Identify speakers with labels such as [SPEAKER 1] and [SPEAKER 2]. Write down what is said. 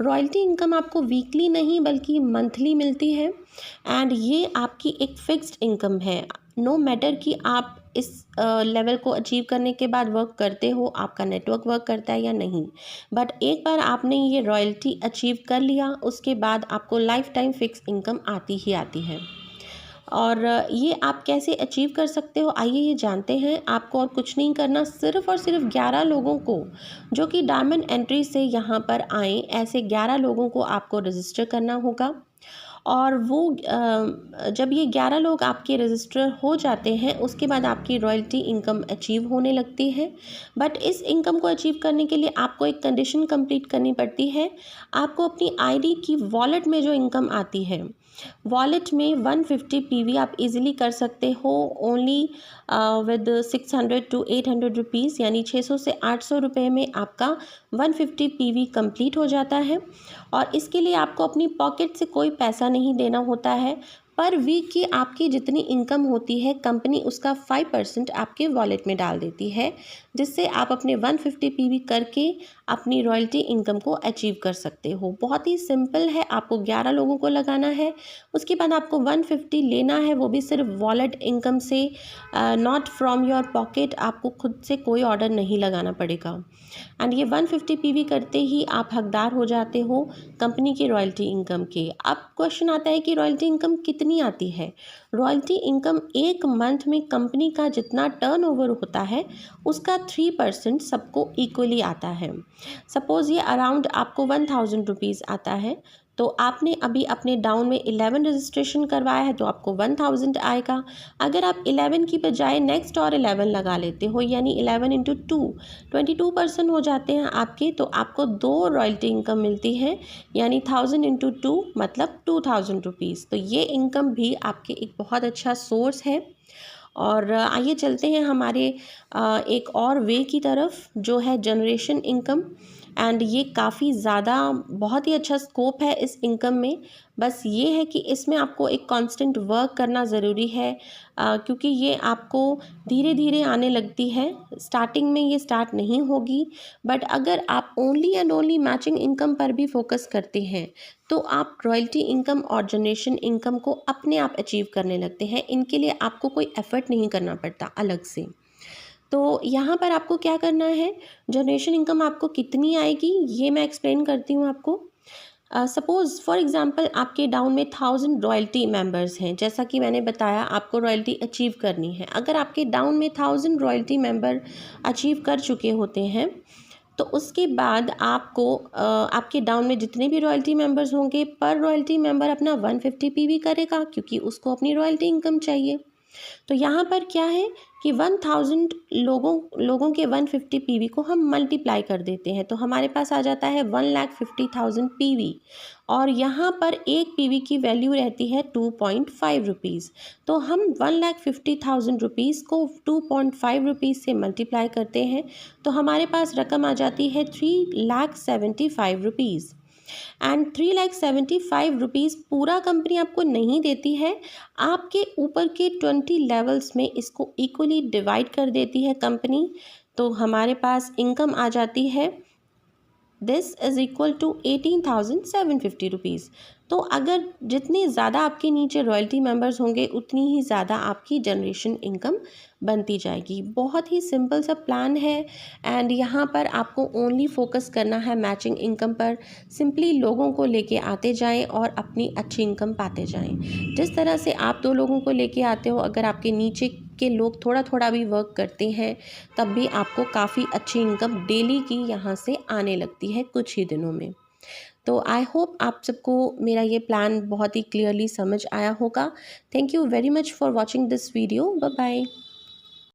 [SPEAKER 1] Royalty income आपको weekly नहीं बल्कि मंथली मिलती है एंड ये आपकी एक फिक्स्ड इनकम है। नो मैटर कि आप इस लेवल को अचीव करने के बाद वर्क करते हो, आपका नेटवर्क वर्क करता है या नहीं, बट एक बार आपने ये रॉयल्टी अचीव कर लिया उसके बाद आपको लाइफ टाइम फिक्स इनकम आती ही आती है। और ये आप कैसे अचीव कर सकते हो, आइए ये जानते हैं। आपको और कुछ नहीं करना, सिर्फ़ और सिर्फ 11 लोगों को जो कि डायमंड एंट्री से यहाँ पर आएँ, ऐसे 11 लोगों को आपको रजिस्टर करना होगा। और वो जब ये 11 लोग आपके रजिस्टर हो जाते हैं उसके बाद आपकी रॉयल्टी इनकम अचीव होने लगती है। बट इस इनकम को अचीव करने के लिए आपको एक कंडीशन कंप्लीट करनी पड़ती है। आपको अपनी आईडी की वॉलेट में जो इनकम आती है, वॉलेट में 150 पीवी आप इजीली कर सकते हो ओनली विद 600 टू 800 रुपीज़, यानी 600 से 800 रुपये में आपका 150 पीवी कंप्लीट हो जाता है। और इसके लिए आपको अपनी पॉकेट से कोई पैसा नहीं देना होता है। पर वीक की आपकी जितनी इनकम होती है कंपनी उसका 5% आपके वॉलेट में डाल देती है, जिससे आप अपने 150 पीवी करके अपनी रॉयल्टी इनकम को अचीव कर सकते हो। बहुत ही सिंपल है, आपको 11 लोगों को लगाना है, उसके बाद आपको 150 लेना है, वो भी सिर्फ वॉलेट इनकम से, नॉट फ्रॉम योर पॉकेट। आपको खुद से कोई ऑर्डर नहीं लगाना पड़ेगा एंड ये 150 पीवी करते ही आप हकदार हो जाते हो कंपनी की रॉयल्टी इनकम के। अब क्वेश्चन आता है कि रॉयल्टी इनकम कितनी आती है। रॉयल्टी इनकम एक मंथ में कंपनी का जितना टर्नओवर होता है उसका 3% सबको इक्वली आता है। सपोज़ ये अराउंड आपको 1000 रुपीज़ आता है, तो आपने अभी अपने डाउन में 11 रजिस्ट्रेशन करवाया है तो आपको 1000 आएगा। अगर आप 11 की बजाय नेक्स्ट और 11 लगा लेते हो, यानी 11 इंटू 2 22% हो जाते हैं आपके, तो आपको 2 रॉयल्टी इनकम मिलती है, यानी 1000 इंटू 2 मतलब 2000 रुपीज़। तो ये इनकम भी आपके एक बहुत अच्छा सोर्स है। और आइए चलते हैं हमारे एक और वे की तरफ, जो है जनरेशन इनकम। एंड ये काफ़ी ज़्यादा बहुत ही अच्छा स्कोप है इस इनकम में। बस ये है कि इसमें आपको एक कांस्टेंट वर्क करना ज़रूरी है, क्योंकि ये आपको धीरे धीरे आने लगती है। स्टार्टिंग में ये स्टार्ट नहीं होगी, बट अगर आप only and only matching income पर भी फोकस करते हैं तो आप रॉयल्टी इनकम और जनरेशन इनकम को अपने आप अचीव करने लगते हैं। इनके लिए आपको कोई एफर्ट नहीं करना पड़ता अलग से। तो यहाँ पर आपको क्या करना है, जनरेशन इनकम आपको कितनी आएगी ये मैं एक्सप्लेन करती हूँ आपको। सपोज़ फॉर एग्ज़ाम्पल आपके डाउन में 1000 रॉयल्टी मेंबर्स हैं, जैसा कि मैंने बताया आपको रॉयल्टी अचीव करनी है। अगर आपके डाउन में 1000 रॉयल्टी मेंबर अचीव कर चुके होते हैं तो उसके बाद आपको आपके डाउन में जितने भी रॉयल्टी मेंबर्स होंगे, पर रॉयल्टी मेंबर अपना 150 पीवी करेगा, क्योंकि उसको अपनी रॉयल्टी इनकम चाहिए। तो यहाँ पर क्या है कि 1000 लोगों के 150 पीवी को हम मल्टीप्लाई कर देते हैं, तो हमारे पास आ जाता है 1,50,000 पीवी। और यहाँ पर एक पीवी की वैल्यू रहती है 2.5 रुपीज़। तो हम 1,50,000 रुपीज़ को 2.5 रुपीज़ से मल्टीप्लाई करते हैं, तो हमारे पास रकम आ जाती है 3,75,000 रुपीज़। एंड 3,75,000 रुपीज़ पूरा कंपनी आपको नहीं देती है, आपके ऊपर के 20 लेवल्स में इसको इक्वली डिवाइड कर देती है कंपनी। तो हमारे पास इनकम आ जाती है, this is equal to 18,750 rupees. तो अगर जितने ज़्यादा आपके नीचे रॉयल्टी मेंबर्स होंगे उतनी ही ज़्यादा आपकी जनरेशन इनकम बनती जाएगी। बहुत ही सिंपल सा प्लान है एंड यहाँ पर आपको ओनली फोकस करना है मैचिंग इनकम पर। सिंपली लोगों को लेके आते जाएं और अपनी अच्छी इनकम पाते जाएं। जिस तरह से आप 2 लोगों को लेके आते हो, अगर आपके नीचे के लोग थोड़ा थोड़ा भी वर्क करते हैं तब भी आपको काफ़ी अच्छी इनकम डेली की यहाँ से आने लगती है कुछ ही दिनों में। तो आई होप आप सबको मेरा ये प्लान बहुत ही क्लियरली समझ आया होगा। Thank you very much for watching this video. Bye bye.